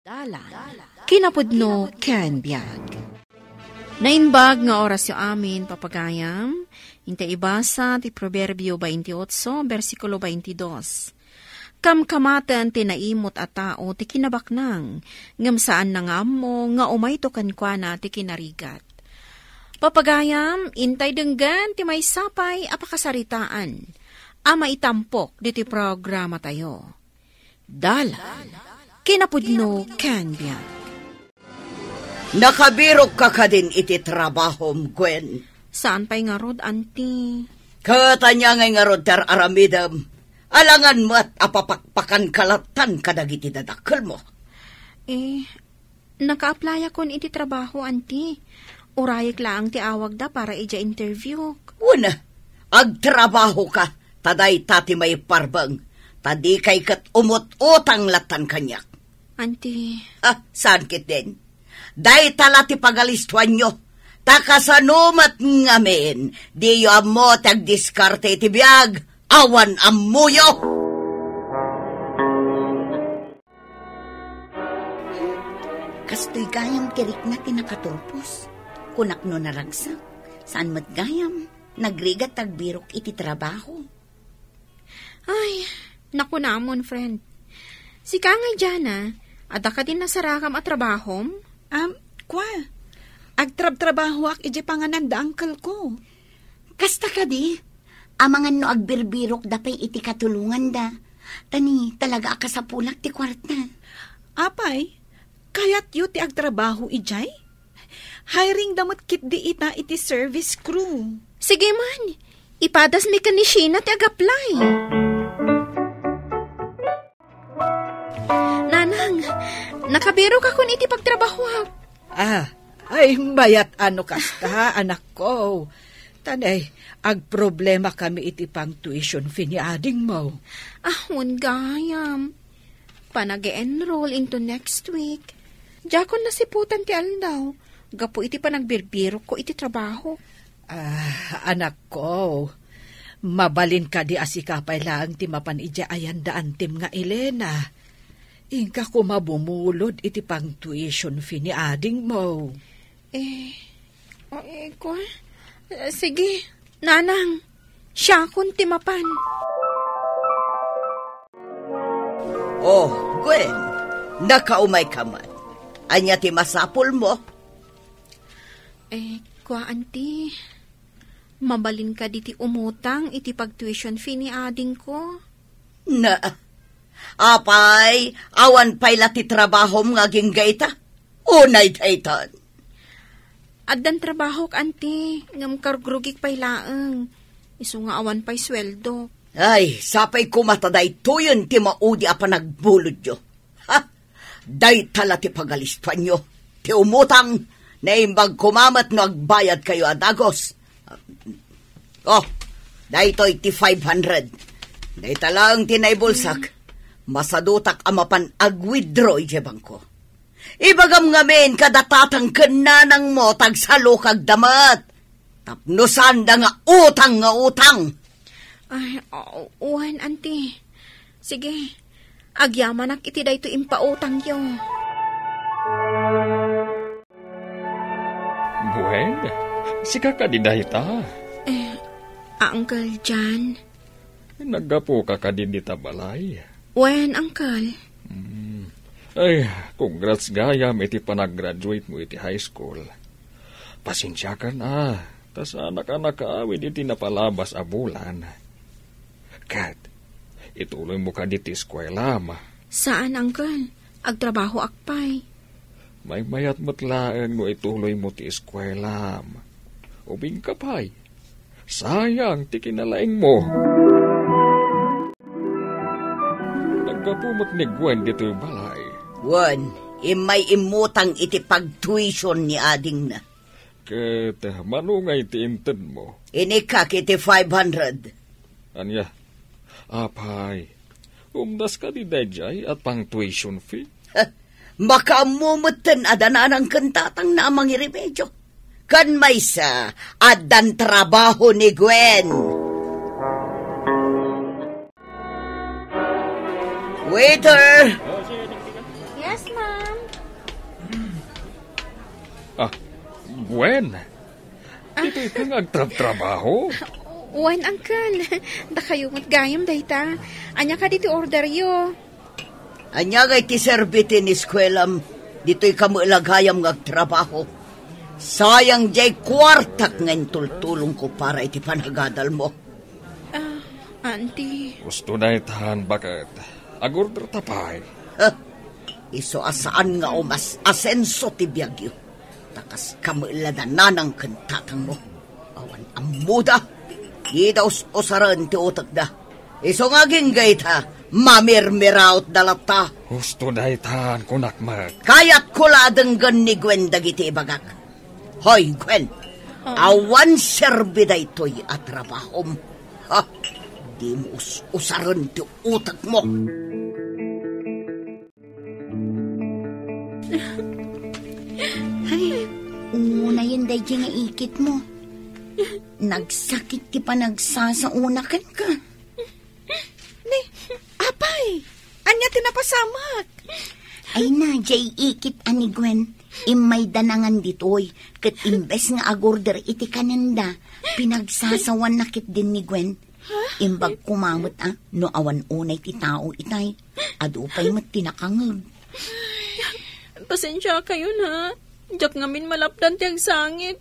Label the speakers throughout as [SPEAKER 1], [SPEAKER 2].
[SPEAKER 1] Dalan, kinapudno ken biag. Nainbag nga oras yung amin, papagayam, inte ibasa ti Proverbio 28, versikulo 22. Kamkamaten tinaimot a tao ti kinabaknang, ngam saan nangam mo nga umayto kankwana ti kinarigat. Papagayam, intay denggan ti may sapay apakasaritaan, ama itampok di ti programa tayo. Dalan, kinapudno ken biag.
[SPEAKER 2] Nakabirok ka din iti trabahom, Gwen.
[SPEAKER 1] Saan pa'y nga rod, auntie?
[SPEAKER 2] Katanya ngay nga rod tar aramidam. Alangan mo at apapakpakan kalatan kadagiti dadakkel mo.
[SPEAKER 1] Naka-apply akon iti trabaho, auntie. Urayik lang ti awag da para ija interview.
[SPEAKER 2] Una, agtrabaho ka, taday tati may parbang. Tadi kay kat umot-utang latan kanyak.
[SPEAKER 1] Auntie.
[SPEAKER 2] Saan kit din? Day talati pagalistuan nyo. Takasanumat ngamin. Di yo amo tagdiskarte iti biyag. Awan amuyo.
[SPEAKER 3] Kastoy gayam kirik na tinakaturpos. Kunakno naragsak. Saan mat gayam? Nagrigat tagbirok iti trabaho.
[SPEAKER 1] Ay, naku namon, friend. Si Kangay Jana, ada ka din nasarakam at trabahom?
[SPEAKER 4] Kwa? Agtrab-trabaho ak ije panganan da angkel ko.
[SPEAKER 3] Kasta ka di? Amangan no agbirbirok da pay iti katulungan da. Tani, talaga akasapulak ti kwarta.
[SPEAKER 4] Apay, kayat yu ti agtrabaho ijay? Hiring damot kit di ita iti service crew.
[SPEAKER 1] Sige man, ipadas mi kanisina ti ag-apply. Nanang, nakabiro ka kun iti pagtrabaho.
[SPEAKER 5] Ay mayat ano kasta, anak ko. Tanay, agproblema kami iti pang tuition fee ni ading mo.
[SPEAKER 1] Wan gayam. Panag-enroll into next week. Jakon nasiputan ti aldaw. Gapo iti panagbirbiro ko iti trabaho.
[SPEAKER 5] Anak ko, mabalin ka di asikapay lang ti mapan ija ayan daan tim nga Elena. Ingka ko mabumulod iti pang tuition fee ni ading mo.
[SPEAKER 1] Ko? Sige, nanang, siya kun ti mapan.
[SPEAKER 2] Oh, Gwen, nakaumay ka man. Anya ti masapul mo?
[SPEAKER 1] Kwa auntie, mabalin ka di ti umutang iti pag-tuition fee ni ading ko?
[SPEAKER 2] Apay, awan pay lati trabahom nga ginggayta. Unay daytan.
[SPEAKER 1] Addan trabaho k, auntie, ngam kargrugik pay laeng. Isu nga awan pay sweldo.
[SPEAKER 2] Ay, sapay kumataday tuyon ti maudi apa nagbulod yo. Day tala ti pagalispan yo. Ti umutang, naimbag kumamat no agbayad kayo adagos. Day to'y ti 500. Day talang tinaybulsak. Masadutak amapan ag-withdraw ije bangko. Ibagam ngamin kadatatang kenanang mo tagsalo kag damat. Tapnusan da nga utang.
[SPEAKER 1] Ay, uwan, auntie. Sige, agyaman ak iti dayto impautang yo.
[SPEAKER 6] Buen, sika ka di dahita.
[SPEAKER 1] Uncle John.
[SPEAKER 6] Naggapo ka din di tabalay.
[SPEAKER 1] Wen, uncle.
[SPEAKER 6] Ay, congrats gayam iti panag-graduate mo iti high school. Pasensya ka na. Tas anak-anak kaawid iti napalabas a bulan. Kat, ituloy mo ka diti eskwela ma.
[SPEAKER 1] Saan, uncle? Agtrabaho akpay.
[SPEAKER 6] May mayat matlaeng no ituloy mo ti eskwela ma. Ubing kapay. Sayang ti kinalaing mo. Nagkapumot ni Gwen dito yung balay.
[SPEAKER 2] Gwen, imay imutang iti pag-tuition ni ading na.
[SPEAKER 6] Ket, manungay ti inted mo.
[SPEAKER 2] Inikak iti 500.
[SPEAKER 6] Anya, apay, umdas ka di dayjay at pang tuition fee?
[SPEAKER 2] Makamumutan adananang kantatang na amang iremedyo. Kan may sa adan trabaho ni Gwen. Waiter!
[SPEAKER 1] Yes, ma'am.
[SPEAKER 6] Gwen, dito ka nagtrabaho?
[SPEAKER 1] Wen, Uncle. Da kayo matgayam dayta. Anya ka dito order yo.
[SPEAKER 2] Anya nga iti servitin ni skwelam, dito'y kamulagayam ngagtrabaho. Sayang jay kwartak ngayon tultulong ko para iti panagadal mo.
[SPEAKER 1] Auntie.
[SPEAKER 6] Gusto na itahan bakit? Agorder tapay.
[SPEAKER 2] Iso asaan nga mas asenso ti biyagyo. Takas kamulada na ng kantatang mo. Awan ang muda. Di daw usaran ti utak da. Iso nga ginggay ta. Mamirmiraut dalata.
[SPEAKER 6] Gusto na itahan kunakmak.
[SPEAKER 2] Kaya't kuladenggan ni Gwen dagiti ibagak. Hoy, Gwen. Awan serbida ito'y atrabahom. Ha? Di mo usaran ti utak mo.
[SPEAKER 3] Ay, una yun dahi nga ikit mo. Nagsakit ti pa nagsasaunakan ka.
[SPEAKER 4] Ni, apay, anya tinapasamak.
[SPEAKER 3] Ay na, jay ikit ani Gwen. Imay danangan ditoy. Kat imbes nga agorder iti kananda, pinagsasawan nakit din ni Gwen. Imbag kumamot no awan unay ti tao itay. Adupay mat tinakangag.
[SPEAKER 1] Pasensya kayo na. Diyak ngamin malapdan tiyang sangit.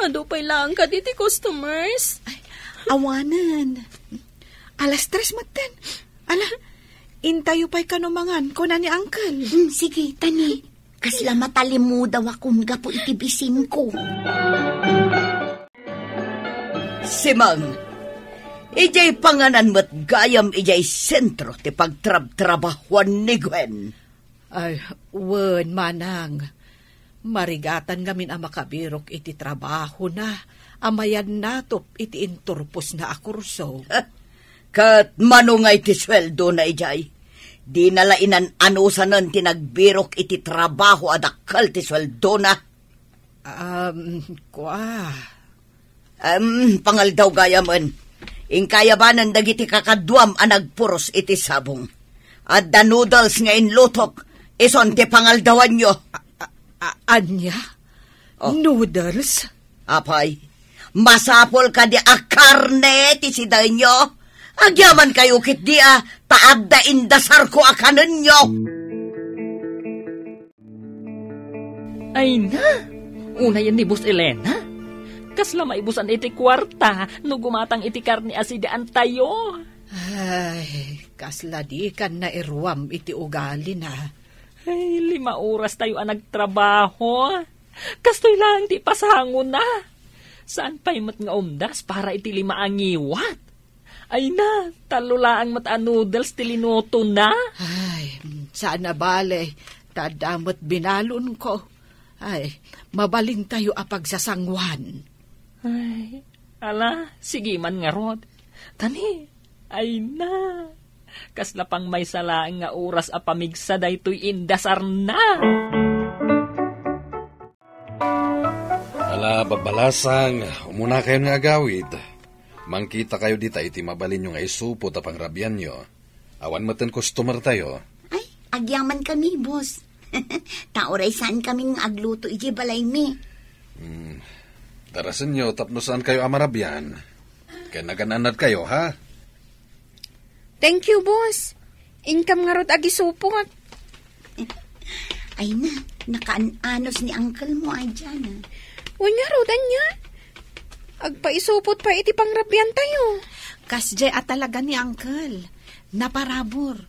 [SPEAKER 1] Adupay lang ka diti customers.
[SPEAKER 4] Ay, awanan. Alas 3 maten. Ala, intayo pa'y kanumangan ko na ni Uncle.
[SPEAKER 3] Sige, tani. Kasla matalimu daw akong gapo itibisin ko.
[SPEAKER 2] Simang, ijay panganan mo't gayam ijay sentro ti pagtrab-trabahuan ni Gwen.
[SPEAKER 5] Ay, wen manang. Marigatan ngamin ang makabirok iti trabaho na. Amayan natop iti inturpos na akurso.
[SPEAKER 2] Kat manungay ti sweldo na ijay. Di nalainan anusanan ti nagbirok iti trabaho adakal ti sweldo na. Pangal daw gayaman. Ingkayabanan dagiti kakadwam ang nagpuros iti sabong. At the noodles nga inlutok, ison ti pangaldawan nyo.
[SPEAKER 5] Anya?
[SPEAKER 2] Oh.
[SPEAKER 5] Noodles?
[SPEAKER 2] Apay, masapol ka di akarne ti siday nyo. Agyaman kayo kit di taad da indasar ko akanan nyo.
[SPEAKER 7] Ay na, una yan ni Boss Elena. Kasla maibusan iti kwarta, no gumatang iti karni asidaan tayo.
[SPEAKER 5] Ay, kasla di kan na irwam iti ugali na.
[SPEAKER 7] Ay, 5 oras tayo ang nagtrabaho. Kastoy lang di pasangon na. Saan pa'y mat nga umdas para iti 5 ang iwat? Ay na, talulaang mata noodles tilinoto na.
[SPEAKER 5] Ay, saan na bale, tadamot binalon ko. Ay, mabaling tayo apagsasangwan.
[SPEAKER 7] Ay, ala, sige man nga rod. Tani, ay na. Kasla pang may salaang nga oras a pamigsa daytoy indasar na.
[SPEAKER 8] Ala, babalasang, umuna kayo nga agawid. Mangkita kayo dita iti mabalin nyo nga isupo tapang rabyan nyo. Awan maten customer tayo.
[SPEAKER 3] Ay, agyaman kami, boss. Tauray saan kaming agluto iji balay mi.
[SPEAKER 8] Darasin nyo tapno saan kayo amarabyan. Kaya nagananad kayo, ha?
[SPEAKER 1] Thank you, boss. Income nga rot agisupot.
[SPEAKER 3] Ay na, nakaanos ni uncle mo ay dyan.
[SPEAKER 1] Wanya rodan niya. Agpaisupot pa iti pangrabyan tayo.
[SPEAKER 4] Kasjay at talaga ni Uncle. Naparabor.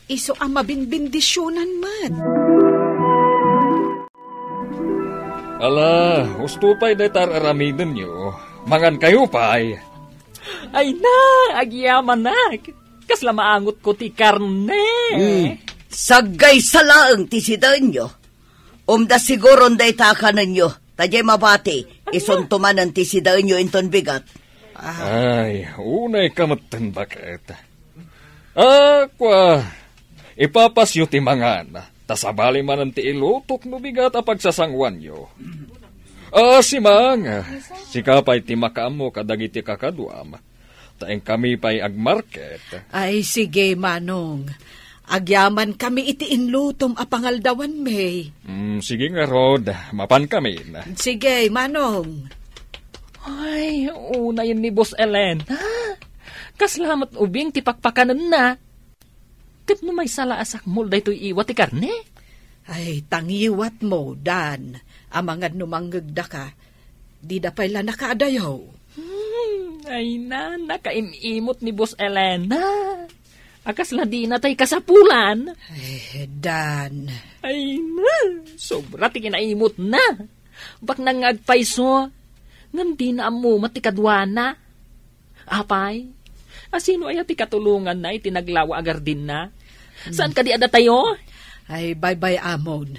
[SPEAKER 4] Iso ang mabinbindisyonan man.
[SPEAKER 6] Ala, gusto pa'y detar aramidin nyo. Mangan kayo pa'y.
[SPEAKER 7] Ay na, agyaman na. Kasla maangot ko ti karne.
[SPEAKER 2] Sagay salaang ti siday nyo. Umda siguro nday takanan nyo. Tajay mabati, isuntuman ang ti siday nyo inton bigat.
[SPEAKER 6] Ay, unay kamatan bakit. Ipapasyo ti mangan. Tasabali man ang ti ilutok no bigat a pagsasangwan nyo. Si Mang, si kapay ti makamo kadagiti kakadwam. Taeng kami pa'y agmarket.
[SPEAKER 5] Ay, sige, Manong. Agyaman kami iti inlutom a pangaldawan, May.
[SPEAKER 6] Sige nga, Rod. Mapan kami na.
[SPEAKER 5] Sige, Manong.
[SPEAKER 7] Ay, una yun ni Boss Elena. Kaslamat ubing tipakpakanan na. Tip no may sala asak mo da ito'y iwat ti karne.
[SPEAKER 5] Ay, tangiwat mo, Dan. Amangad numanggagda ka. Di da pala nakaadayaw.
[SPEAKER 7] Ay na, nakaimimot ni Boss Elena. Akasla di na tay kasapulan.
[SPEAKER 5] Ay, Dan.
[SPEAKER 7] Ay na, sobra ti kinaimot na. Bak nangagpaiso, ngam di na amu matikadwana. Apay, asino ay ati katulungan na itinaglawa agar din na? Saan ka di ada tayo?
[SPEAKER 5] Ay, bye-bye, Amon.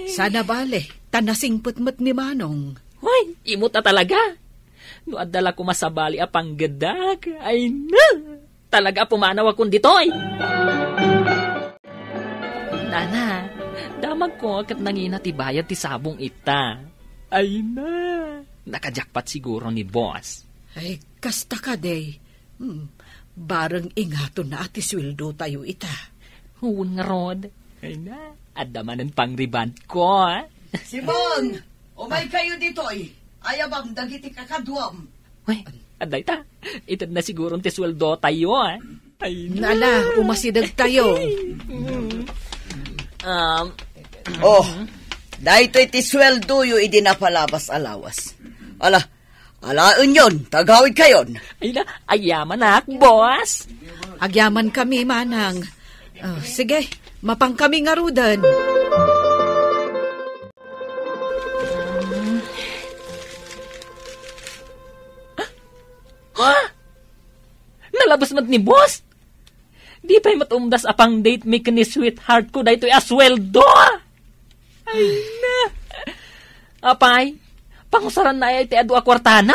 [SPEAKER 5] Sana bale, tanasingputmut ni Manong.
[SPEAKER 7] Hoy, imot na talaga. No adala ko masabali apang gadag. Ay na, talaga pumanaw akong ditoy. Nana, damag ko kat nangina ti bayad ti sabong ita. Ay na, nakajakpat siguro ni boss.
[SPEAKER 5] Ay, kasta ka, day. Barang ingaton na ati sweldo tayo ita.
[SPEAKER 7] Huwag nga, Rod. Ay na, adamanan pang riband ko, ha?
[SPEAKER 2] Simon, umay kayo ditoy. Ayabang dagiti kakadwam.
[SPEAKER 7] Uy, aday ta. Itad na siguro ti sweldo tayo, ha? Ay na.
[SPEAKER 5] Nala, umasidag tayo.
[SPEAKER 2] Dahito iti sweldo yu idinapalabas alawas. Alaun yun, tagawid kayon.
[SPEAKER 7] Ay na, ayaman na, boss.
[SPEAKER 5] Agyaman kami, Manang. Sige, mapang kami nga rudan.
[SPEAKER 7] Ha? Nalabas mat ni boss? Di pa'y matumdas apang date me ni sweetheart ko dahito asweldo. Ay na. Apay, pangusaran na ay ti adu a kwartana.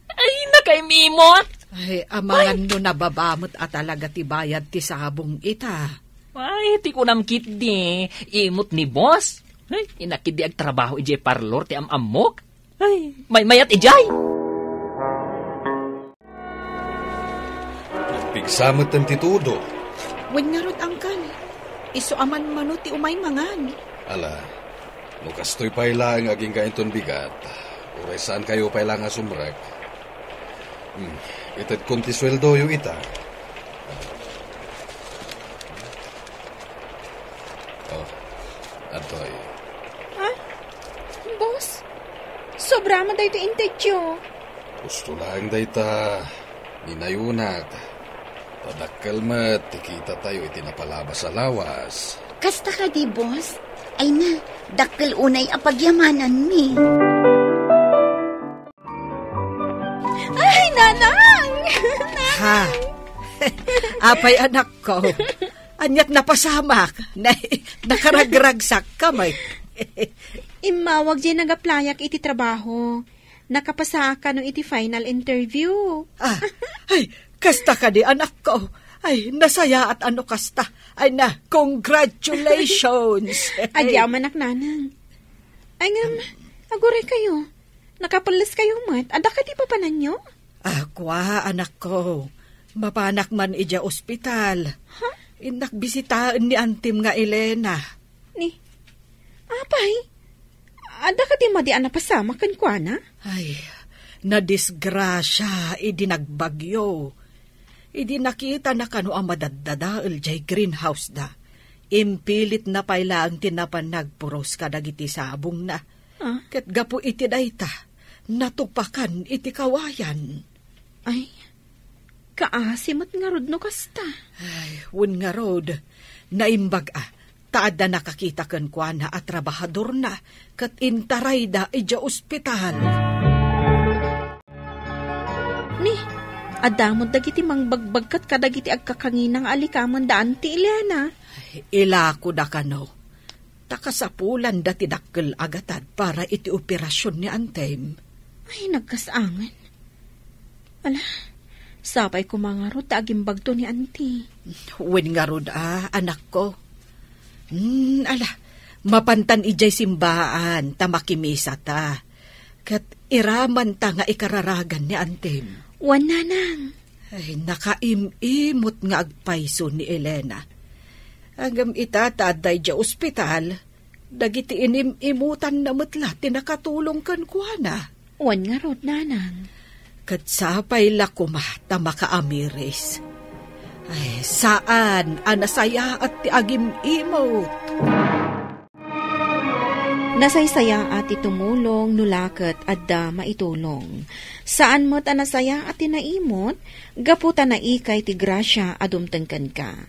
[SPEAKER 7] Ay na kay mimot.
[SPEAKER 5] Ay, amangan no nababamot at talaga ti bayad ti sabong ita.
[SPEAKER 7] Ay, ti kunam kit di. Imot ni boss. Ay, inakid di ag trabaho ijay parlor ti amamok. Ay, may mayat ijay.
[SPEAKER 8] Pigsamot ang titudo.
[SPEAKER 4] Wen nga rod angkan. Iso aman mano ti umay mangan.
[SPEAKER 8] Ala, nukastoy payla ang aging kainton bigat. Uray saan kayo payla nga sumrag. Itad kunti sweldo yung ita. Antoy.
[SPEAKER 4] Ha? Boss? Sobra man dahi ito intedyo.
[SPEAKER 8] Gusto lang dahi ta. Ninayunat. Tadakal mat, tikita tayo itinapalabas sa lawas.
[SPEAKER 3] Kasta ka di, boss? Ay na, dakkel unay apagyamanan mi.
[SPEAKER 4] Ay, nanang!
[SPEAKER 5] Ha? Apay anak ko. Anyat napasamak. Nakaragragsak kamay.
[SPEAKER 4] Imawag dyan nagaplayak iti trabaho. Nakapasa ka no iti final interview.
[SPEAKER 5] Ay, kasta ka di anak ko. Ay, nasaya at ano kasta. Ay na, congratulations.
[SPEAKER 4] Adyaman ak nanang. Ay nga, agore kayo. Nakapalas kayo mat. Ada ka di pa pananyo?
[SPEAKER 5] Akwa, anak ko. Mapanak man ija ospital.
[SPEAKER 4] Ha?
[SPEAKER 5] Inakbisitaan ni Antim nga Elena.
[SPEAKER 4] Ni, apay, ada ka di madi anapasama kan kwa na?
[SPEAKER 5] Ay, nadisgrasya, idinagbagyo. Idi nakita na kano ang madadadaal jay greenhouse da. Impilit na payla ang tinapan nagpuros kadagiti sabong na. Kat gapo iti dayta, natupakan iti kawayan.
[SPEAKER 4] Ay, kaasimot nga rod no kasta.
[SPEAKER 5] Ay, wun nga rod, naimbag taad na nakakita kan kwa na at trabahador na, kat intaray da ija ospital.
[SPEAKER 4] Ni, adamod dagiti mangbagbag kat kadagiti agkakanginang alikaman daan ti Elena.
[SPEAKER 5] Ilako da kano. Takasapulan da tidakkel agatad para iti operasyon ni Antem.
[SPEAKER 4] Ay, nagkasangan. Ala, sapay ko mga rod agimbag to ni Auntie.
[SPEAKER 5] Wen nga rod anak ko. Ala, mapantan ijay simbaan, tamakimisa ta. Kat iraman ta nga ikararagan ni Antem.
[SPEAKER 4] Wan nanang.
[SPEAKER 5] Ay, nakaimimot nga agpaiso ni Elena. Agam ita taday ja ospital, dagiti imutan na matla tinakatulong kan kuana.
[SPEAKER 1] Wan nga rod, nanang.
[SPEAKER 5] Katsapay la kumata makaamiris. Ay, saan anasaya at ti agim imot?
[SPEAKER 1] Nasaysaya at itumulong nulaket adda maitulong. Saan mo't anasaya at tinaimot, gaputa na ikay ti grasya adumtengken ka.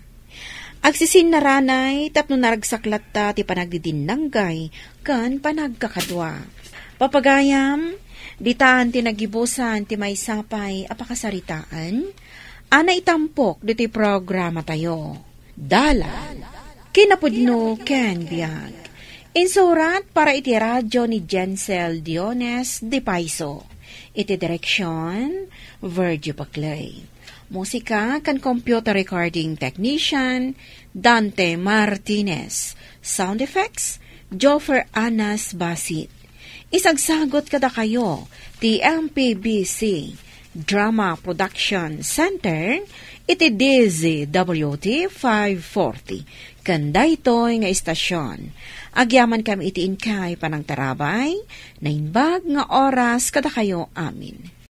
[SPEAKER 1] Agsisin na ranay, tapno naragsaklat ta ti panagdidinanggay, kan panagkakadwa. Papagayam, ditaan ti nagibusan ti may sapay apakasaritaan, ana itampok diti programa tayo. Dala, kinapudno Ken Biag. Insurat para iti radyo ni Jensel Diones de Paiso. Iti direksyon, Virgie Paclay. Musika kan computer recording technician, Dante Martinez. Sound effects, Joffer Anas Basit. Isagsagot kada kayo, ti MPBC Drama Production Center, iti DZWT 540. Kanda ito'y nga istasyon. Agyaman kami iti inkay panang tarabay, na inbag nga oras kada kayo amin.